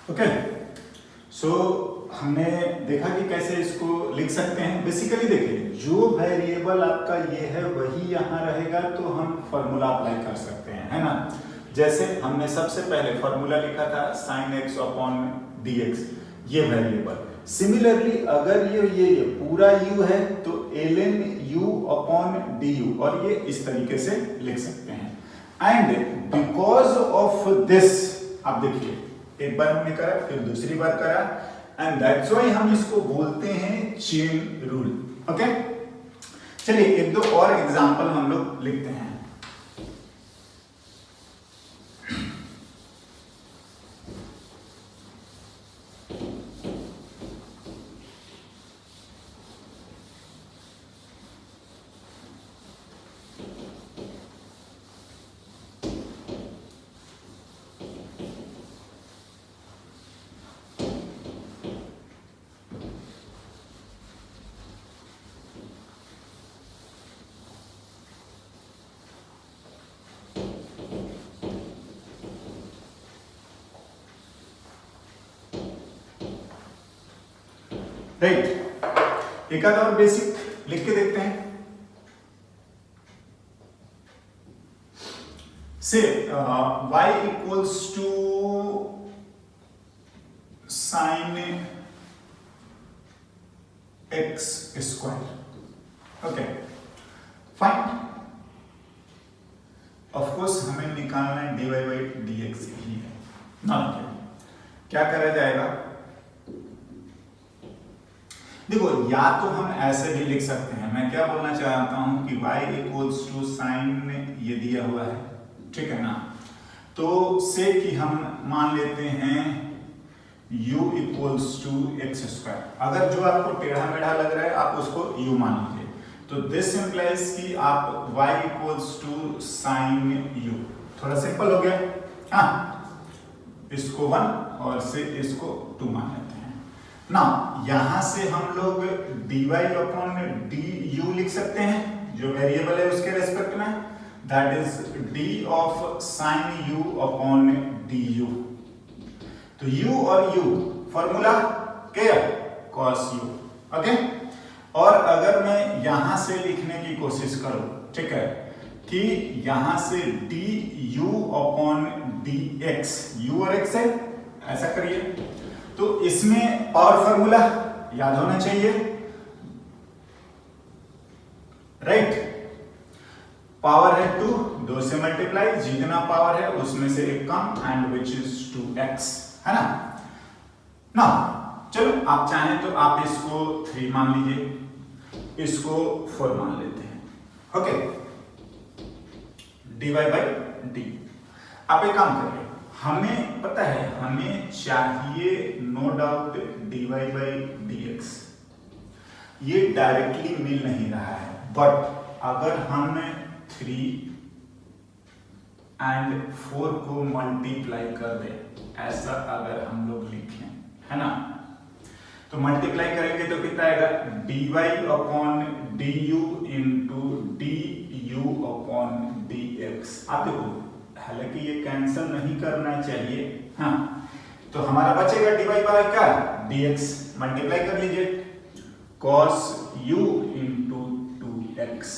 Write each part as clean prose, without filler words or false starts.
Okay, सो हमने देखा कि कैसे इसको लिख सकते हैं। बेसिकली देखिए, जो वेरिएबल आपका ये है वही यहाँ रहेगा, तो हम फॉर्मूला अप्लाई कर सकते हैं, है ना। जैसे हमने सबसे पहले फॉर्मूला लिखा था sin x अपॉन dx, ये वेरिएबल। सिमिलरली अगर ये पूरा u है तो ln u अपॉन du, और ये इस तरीके से लिख सकते हैं। एंड बिकॉज ऑफ दिस, आप देखिए एक बार हमने करा, फिर दूसरी बार करा, एंड दैट्स व्हाई हम इसको बोलते हैं चेन रूल। ओके, चलिए एक दो और एग्जांपल हम लोग लिखते हैं। राइट, एक आध और बेसिक लिख के देखते हैं। से y equals to sine x square. Okay fine, of course हमें निकालना है dy बाई dx ही है ना। क्या करा जाएगा, देखो या तो हम ऐसे भी लिख सकते हैं। मैं क्या बोलना चाहता हूं कि y इक्वल्स टू साइन ये दिया हुआ है, ठीक है ना। तो से कि हम मान लेते हैं u equals to x square. अगर जो आपको टेढ़ा मेढ़ा लग रहा है आप उसको u मान लीजिए। तो दिस इंप्लाइज कि आप y equals to sine u। थोड़ा सिंपल हो गया, हाँ, इसको 1 और से इसको 2 मान लेते हैं ना। यहां से हम लोग dy अपॉन du लिख सकते हैं, जो वेरिएबल है उसके रेस्पेक्ट में, that is d of sine u upon du। तो u और u फॉर्मूला क्या, cos u। ओके, और अगर मैं यहां से लिखने की कोशिश करूं, ठीक है, कि यहां से du अपॉन dx, u और x है, ऐसा करिए, तो इसमें पावर फॉर्मूला याद होना चाहिए, राइट। पावर है 2, 2 से मल्टीप्लाई, जितना पावर है उसमें से एक कम, एंड विच इज 2x, है ना। ना चलो आप चाहें तो आप इसको 3 मान लीजिए, इसको 4 मान लेते हैं। Okay, dy by d. आप एक काम करिए, हमें पता है हमें चाहिए no doubt dy by dx। ये डायरेक्टली मिल नहीं रहा है, बट अगर हम 3 एंड 4 को मल्टीप्लाई कर दें, ऐसा अगर हम लोग लिखें, है ना, तो मल्टीप्लाई करेंगे तो कितना आएगा, dy upon du into du upon dx। आप देखो, हालांकि ये कैंसिल नहीं करना चाहिए, हाँ, तो हमारा बचेगा dy बाय क्या, dx। मल्टीप्लाई कर लीजिए, cos u into 2x,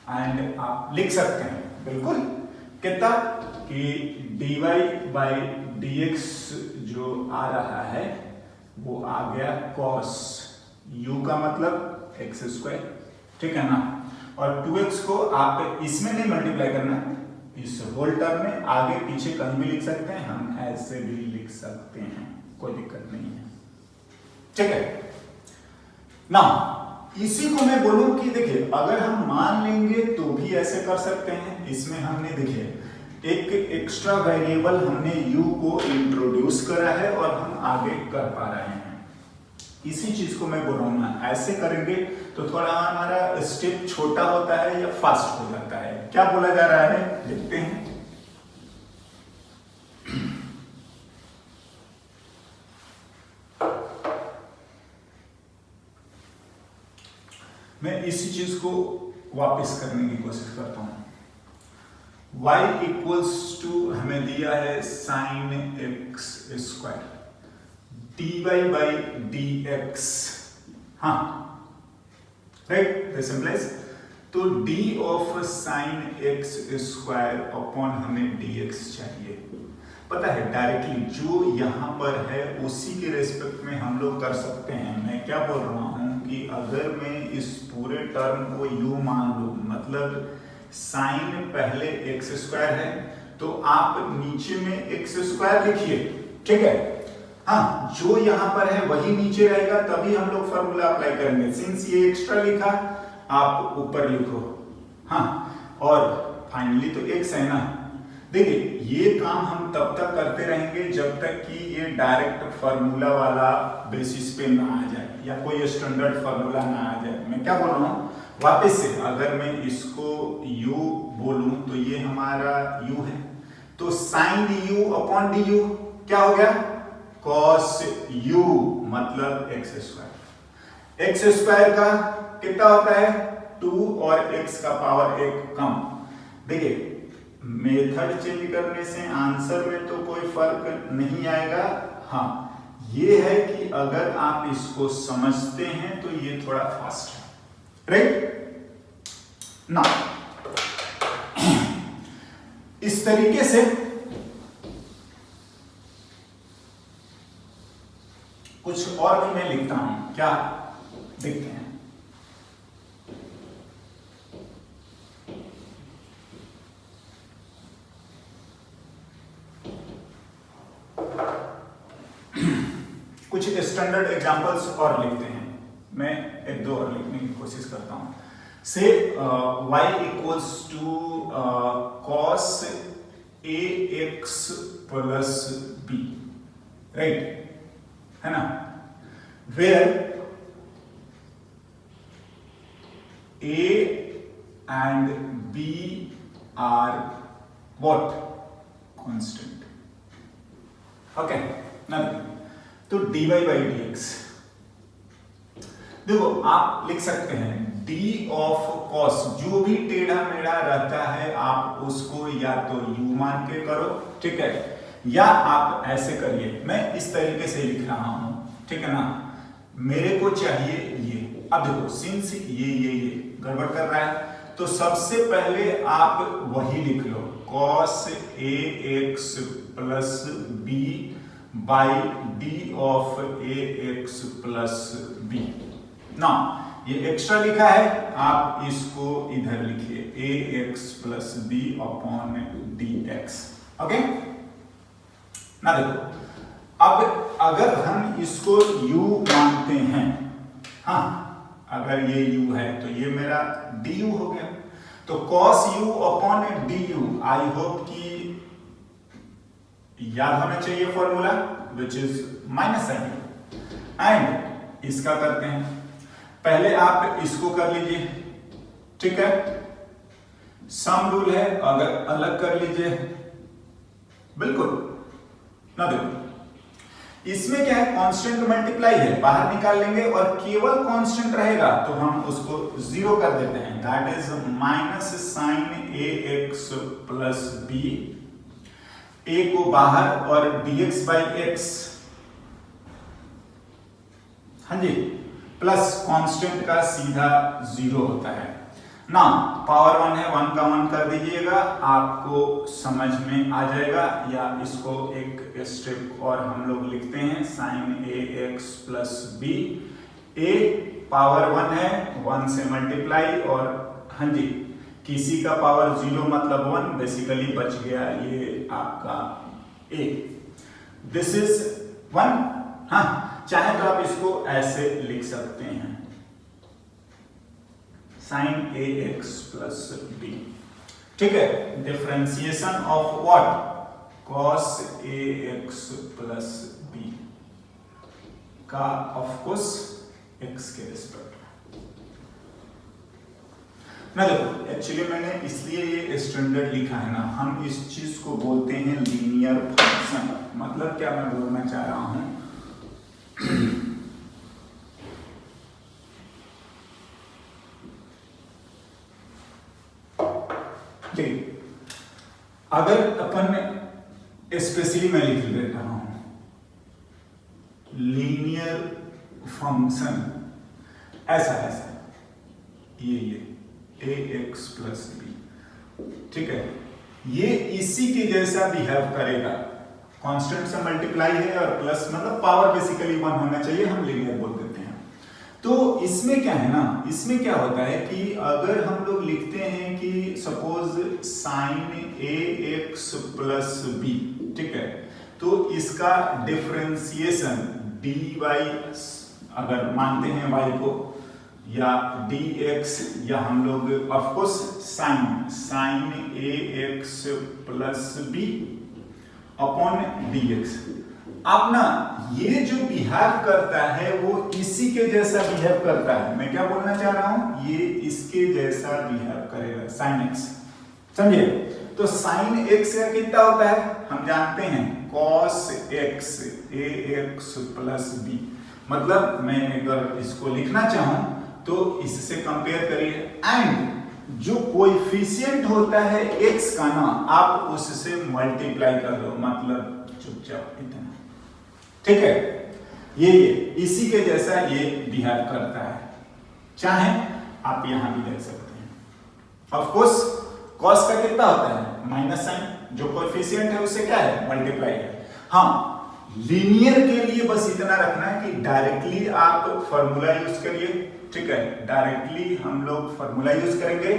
and आप लिख सकते हैं बिल्कुल कितना कि dy बाय dx जो आ रहा है वो आ गया cos u का मतलब x स्क्वायर, ठीक है ना। और 2x को आप इसमें नहीं मल्टीप्लाई करना, इस होल टर्म में आगे पीछे कहीं भी लिख सकते हैं, हम ऐसे भी लिख सकते हैं, कोई दिक्कत नहीं है, ठीक है ना। इसी को मैं बोलूं कि देखिए अगर हम मान लेंगे तो भी ऐसे कर सकते हैं। इसमें हमने देखिए एक एक्स्ट्रा वेरिएबल हमने u को इंट्रोड्यूस करा है और हम आगे कर पा रहे हैं। इसी चीज को मैं बोल रहा हूं ना, ऐसे करेंगे तो थोड़ा हमारा स्टेप छोटा होता है या फास्ट हो जाता है। क्या बोला जा रहा है देखते हैं। मैं इसी चीज को वापस करने की कोशिश करता हूं। y इक्वल्स टू हमें दिया है sine x square dy by D x, हाँ राइट, दिस इंप्लाइज तो d of sine x square upon हमें dx चाहिए। पता है डायरेक्टली जो यहां पर है उसी के रेस्पेक्ट में हम लोग कर सकते हैं। मैं क्या बोल रहा हूं कि अगर मैं इस पूरे टर्म को u मान लूं, मतलब साइन पहले एक्स स्क्वायर है तो आप नीचे में एक्स स्क्वायर लिखिए, ठीक है, हाँ जो यहां पर है वही नीचे रहेगा, तभी हम लोग फॉर्मूला अप्लाई करेंगे। सिंस ये एक्स्ट्रा लिखा आप ऊपर लिखो, हाँ, और फाइनली तो एक्स है ना। देखिए ये काम हम तब तक करते रहेंगे जब तक कि ये डायरेक्ट फार्मूला वाला बेसिस पे ना आ जाए या कोई स्टैंडर्ड फार्मूला ना आ जाए। मैं क्या बोल रहा हूँ वापस से, अगर मैं इसको u बोलूं तो ये हमारा u है, तो sine u upon d u क्या हो गया, कॉस u मतलब एक्स स्क्वायर। एक्स स्क्वायर का कितना होता है 2 और x का पावर 1 कम। देखिए मेथड चेंज करने से आंसर में तो कोई फर्क नहीं आएगा, हाँ ये है कि अगर आप इसको समझते हैं तो ये थोड़ा फास्ट है, राइट ना। इस तरीके से कुछ और भी मैं लिखता हूं, क्या देखते हैं। कुछ स्टैंडर्ड एग्जांपल्स और लिखते हैं, मैं एक दो और लिखने की कोशिश करता हूं। से y equals to cos a x plus b, right है ना, where a and b are what constant, okay nothing, तो dy by dx देखो आप लिख सकते हैं d ऑफ cos, जो भी टेढ़ा मेढ़ा रहता है आप उसको या तो u मान के करो, ठीक है, या आप ऐसे करिए, मैं इस तरीके से लिख रहा हूं, ठीक है ना। मेरे को चाहिए ये, अब देखो सिंस ये गड़बड़ कर रहा है तो सबसे पहले आप वही लिख लो cos a x plus b by d of a x plus b ना। ये एक्स्ट्रा लिखा है, आप इसको इधर लिखिए a x plus b upon d x, okay ना। देखो अब अगर हम इसको u मानते हैं, हाँ अगर ये u है तो ये मेरा du हो गया, तो cos u upon du, I hope कि याद होना चाहिए formula which is minus sine, and इसका करते हैं, पहले आप इसको कर लीजिए, ठीक है, सम रूल है, अगर अलग कर लीजिए बिल्कुल ना। देखो इसमें क्या है, कांस्टेंट मल्टीप्लाई है, बाहर निकाल लेंगे और केवल कांस्टेंट रहेगा तो हम उसको जीरो कर देते हैं, that is minus sine a x plus b, a को बाहर और dx बाई एक्स, हाँ जी, प्लस कांस्टेंट का सीधा जीरो होता है ना। पावर 1 है, 1 का 1 कर दीजिएगा, आपको समझ में आ जाएगा। या इसको एक स्टेप और हम लोग लिखते हैं sine a x plus B, A power 1 है, 1 से मल्टीप्लाई, और हाँ जी किसी का पावर 0 मतलब 1, बेसिकली बच गया ये आपका a, दिस इज 1, हाँ चाहे तो आप इसको ऐसे लिख सकते हैं sine a x plus b, ठीक है, differentiation of what cos a x plus b का ऑफ कोर्स एक्स के रिस्पेक्ट ना। देखो एक्चुअली मैंने इसलिए ये स्टैंडर्ड लिखा है ना, हम इस चीज को बोलते हैं लीनियर फंक्शन। मतलब क्या मैं बोलना चाह रहा हूं, अगर अपन स्पेशली मैं लिख देता हूं लीनियर फंक्शन ऐसा ये ax प्लस बी, ठीक है, ये इसी के जैसा बिहेव करेगा। कांस्टेंट से मल्टीप्लाई है और प्लस मतलब पावर बेसिकली 1 होना चाहिए, हम लीनियर बोल देते हैं। तो इसमें क्या है ना, इसमें क्या होता है कि अगर हम लोग लिखते हैं कि suppose sine ax plus b, ठीक है, तो इसका डिफरेंशिएशन dy अगर मानते हैं y को, या dx, या हम लोग of course sine ax plus b upon dx। अब ना ये जो बिहेव करता है वो इसी के जैसा बिहेव करता है। मैं क्या बोलना चाह रहा हूं, ये इसके जैसा बिहेव करेगा साइन x, समझिए। तो साइन x का कितना होता है हम जानते हैं, cos x ax plus b. मतलब मैं अगर इसको लिखना चाहूं तो इससे कंपेयर करिए, एंड जो कोएफिशिएंट होता है x का ना, आप उससे मल्टीप्लाई कर दो, मतलब चुपचाप इतना, ठीक है। ये इसी के जैसा ये बिहेव करता है, चाहे आप यहां भी देख सकते हैं। ऑफ कोर्स cos का कितना होता है माइनस साइन, जो कोएफिशिएंट है उससे क्या है मल्टीप्लाई है। हाँ, लीनियर के लिए बस इतना रखना है कि डायरेक्टली आप फॉर्मूला यूज करिए, ठीक है, डायरेक्टली हम लोग फॉर्मूला यूज करेंगे,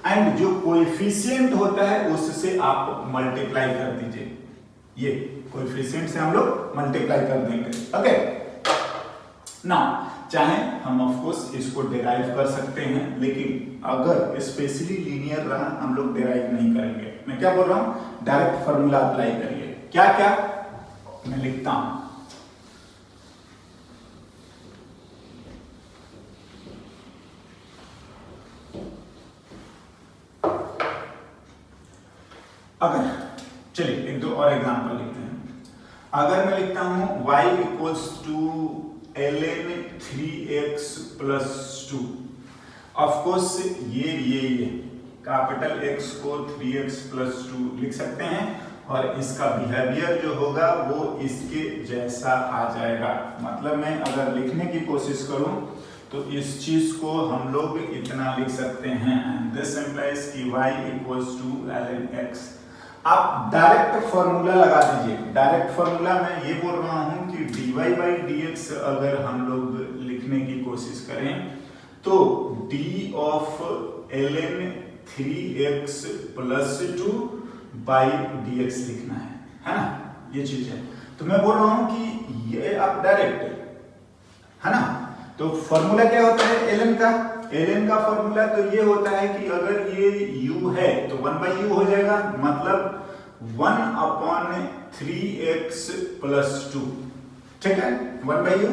एंड जो कोएफिशिएंट होता है उससे आप मल्टीप्लाई कर दीजिए। ये कोएफिशिएंट से हम लोग मल्टीप्लाई कर देंगे, ओके ना। चाहे हम ऑफ कोर्स इसको डिराइव कर सकते हैं, लेकिन अगर स्पेशली लीनियर रहा हम लोग डिराइव नहीं करेंगे। मैं क्या बोल रहा हूं, डायरेक्ट फॉर्मूला अप्लाई करिए। क्या क्या मैं लिखता हूं, अगर चलिए एक दो और एग्जांपल लिखते हैं। अगर मैं लिखता हूं y equals to ln 3x plus 2, of course ये कैपिटल X को 3x प्लस 2 लिख सकते हैं, और इसका बिहेवियर जो होगा वो इसके जैसा आ जाएगा। मतलब मैं अगर लिखने की कोशिश करूं तो इस चीज को हम लोग इतना लिख सकते हैं, दिस इंप्लाइज कि y equals to ln x। आप डायरेक्ट फॉर्मूला लगा दीजिए। डायरेक्ट फॉर्मूला मैं ये बोल रहा हूं कि dy बाई dx अगर हम लोग लिखने की कोशिश करें तो d of ln 3x plus 2 by dx लिखना है ना, ये चीज है। तो मैं बोल रहा हूं कि ये आप डायरेक्ट, है ना। तो फॉर्मूला क्या होता है ln का, ln का फॉर्मूला तो ये होता है कि अगर ये u है तो 1 बाई u हो जाएगा, मतलब 1 अपॉन 3x प्लस 2, ठीक है, 1 बाई u।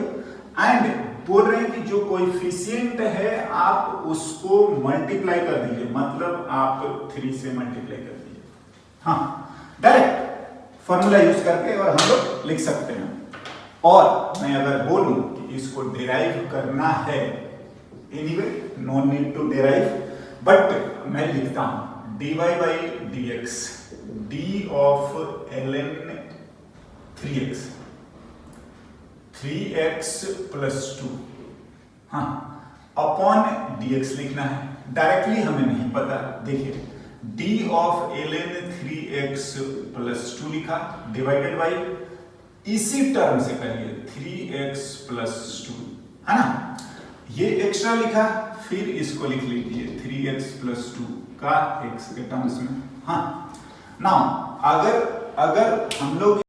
एंड बोल रहे हैं कि जो कोएफिशिएंट है आप उसको मल्टीप्लाई कर दीजिए, मतलब आप 3 से मल्टीप्लाई कर दीजिए। हाँ, डायरेक्ट फॉर्मूला यूज करके और हम लोग लिख सकते हैं। और मैं अगर बोलूं कि इसको डिराइव करना है, anyway no need to derive, but मैं लिखता हूं dy by dx d of ln 3x plus 2, हाँ, अपॉन dx लिखना है। डायरेक्टली हमें नहीं पता, देखिए d of ln 3x plus 2 लिखा, डिवाइडेड बाई इसी टर्म से करिए 3x प्लस 2, है ना। ये एक्स्ट्रा लिखा, फिर इसको लिख लीजिए 3x प्लस 2 का x के टर्म्स में। हाँ, नाउ अगर हम लोग